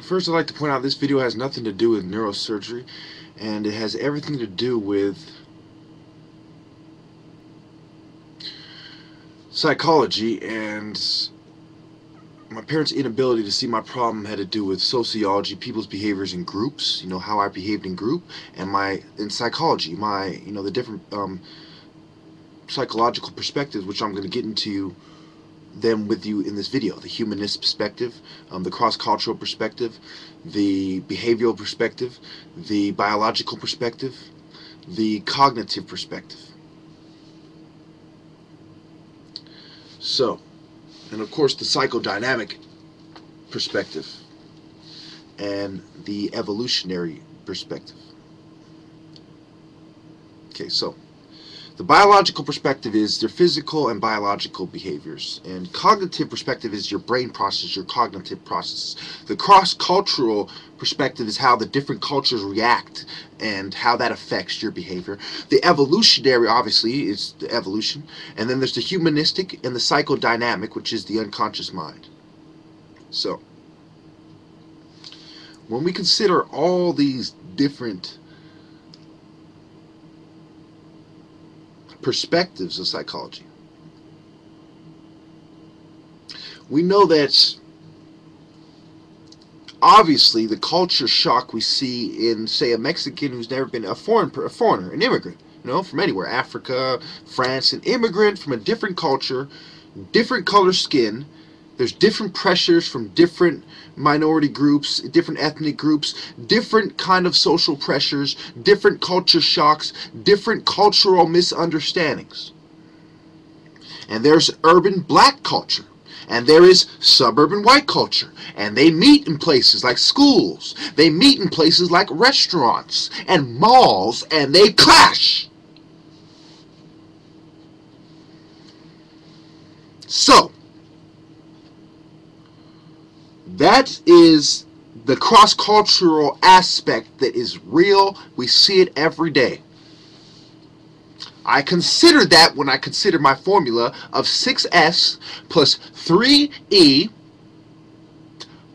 First, I'd like to point out this video has nothing to do with neurosurgery, and it has everything to do with psychology, and my parents' inability to see my problem had to do with sociology, people's behaviors in groups, you know, how I behaved in group, and in psychology, the different psychological perspectives, which I'm going to get into them with you in this video. The humanist perspective, the cross-cultural perspective, the behavioral perspective, the biological perspective, the cognitive perspective. So, and of course the psychodynamic perspective and the evolutionary perspective. Okay, so the biological perspective is their physical and biological behaviors, and cognitive perspective is your brain process, your cognitive process. The cross-cultural perspective is how the different cultures react and how that affects your behavior. The evolutionary, obviously, is the evolution, and then there's the humanistic and the psychodynamic, which is the unconscious mind. So, when we consider all these different perspectives of psychology, we know that obviously the culture shock we see in, say, a Mexican who's never been a foreigner, an immigrant, you know, from anywhere, Africa, France, an immigrant from a different culture, different color skin. There's different pressures from different minority groups, different ethnic groups, different kind of social pressures, different culture shocks, different cultural misunderstandings. And there's urban black culture, and there is suburban white culture, and they meet in places like schools, they meet in places like restaurants and malls, and they clash. So, that is the cross-cultural aspect that is real. We see it every day. I consider that when I consider my formula of 6s plus 3e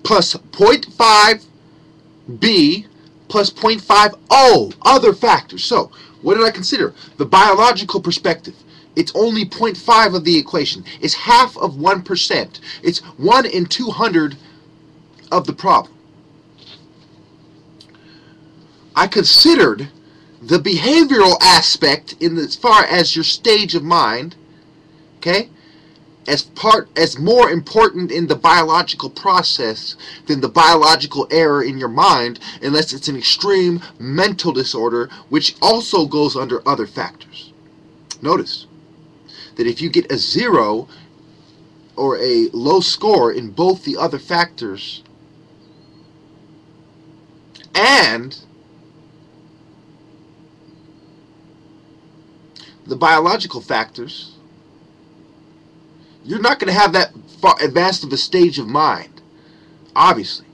plus 0.5b plus 0.50 other factors. So, what did I consider? The biological perspective. It's only 0.5 of the equation. It's half of 1%. It's 1 in 200 of the problem. I considered the behavioral aspect in as far as your stage of mind, okay, as more important in the biological process than the biological error in your mind, unless it's an extreme mental disorder, which also goes under other factors. Notice that if you get a 0 or a low score in both the other factors and the biological factors, you're not going to have that far advanced of a stage of mind, obviously.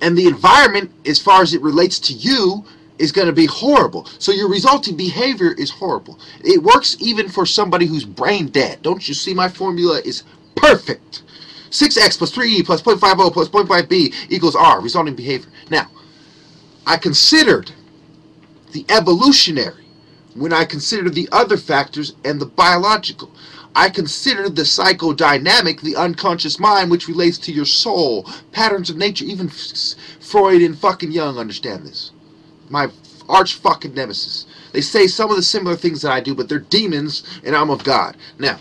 And the environment, as far as it relates to you, is going to be horrible. So your resulting behavior is horrible. It works even for somebody who's brain dead. Don't you see my formula is perfect? 6x plus 3e plus 0.50 plus 0.5b equals r, resulting behavior. Now, I considered the evolutionary when I considered the other factors and the biological. I considered the psychodynamic, the unconscious mind, which relates to your soul, patterns of nature. Even Freud and fucking Jung understand this. My arch fucking nemesis. They say some of the similar things that I do, but they're demons and I'm of God. Now,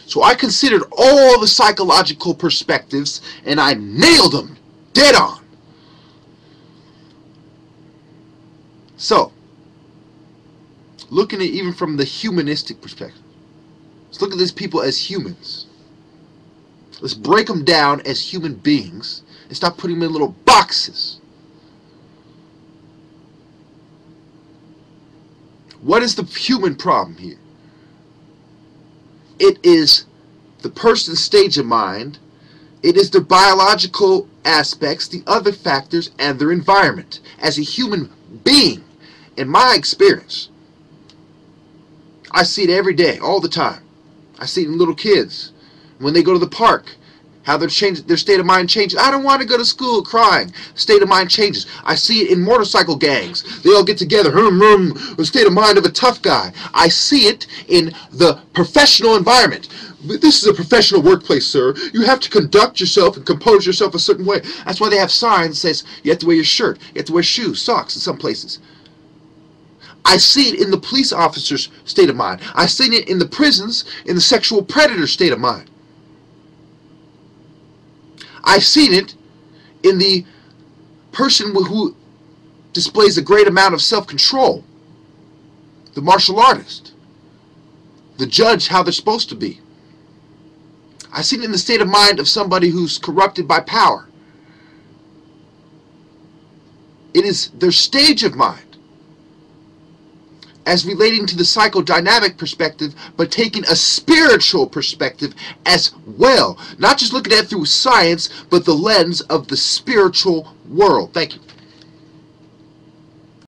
so I considered all the psychological perspectives and I nailed them dead on. So, looking at even from the humanistic perspective, let's look at these people as humans. Let's break them down as human beings and stop putting them in little boxes. What is the human problem here? It is the person's stage of mind, it is their biological aspects, the other factors, and their environment. As a human being, in my experience, I see it every day, all the time. I see it in little kids when they go to the park How their state of mind changes. I don't want to go to school, crying. State of mind changes. I see it in motorcycle gangs. They all get together. The state of mind of a tough guy. I see it in the professional environment. This is a professional workplace, sir. You have to conduct yourself and compose yourself a certain way. That's why they have signs that says you have to wear your shirt, you have to wear shoes, socks in some places. I see it in the police officer's state of mind. I see it in the prisons, in the sexual predator state of mind. I've seen it in the person who displays a great amount of self-control, the martial artist, the judge, how they're supposed to be. I've seen it in the state of mind of somebody who's corrupted by power. It is their stage of mind as relating to the psychodynamic perspective, but taking a spiritual perspective as well. Not just looking at it through science, but the lens of the spiritual world. Thank you.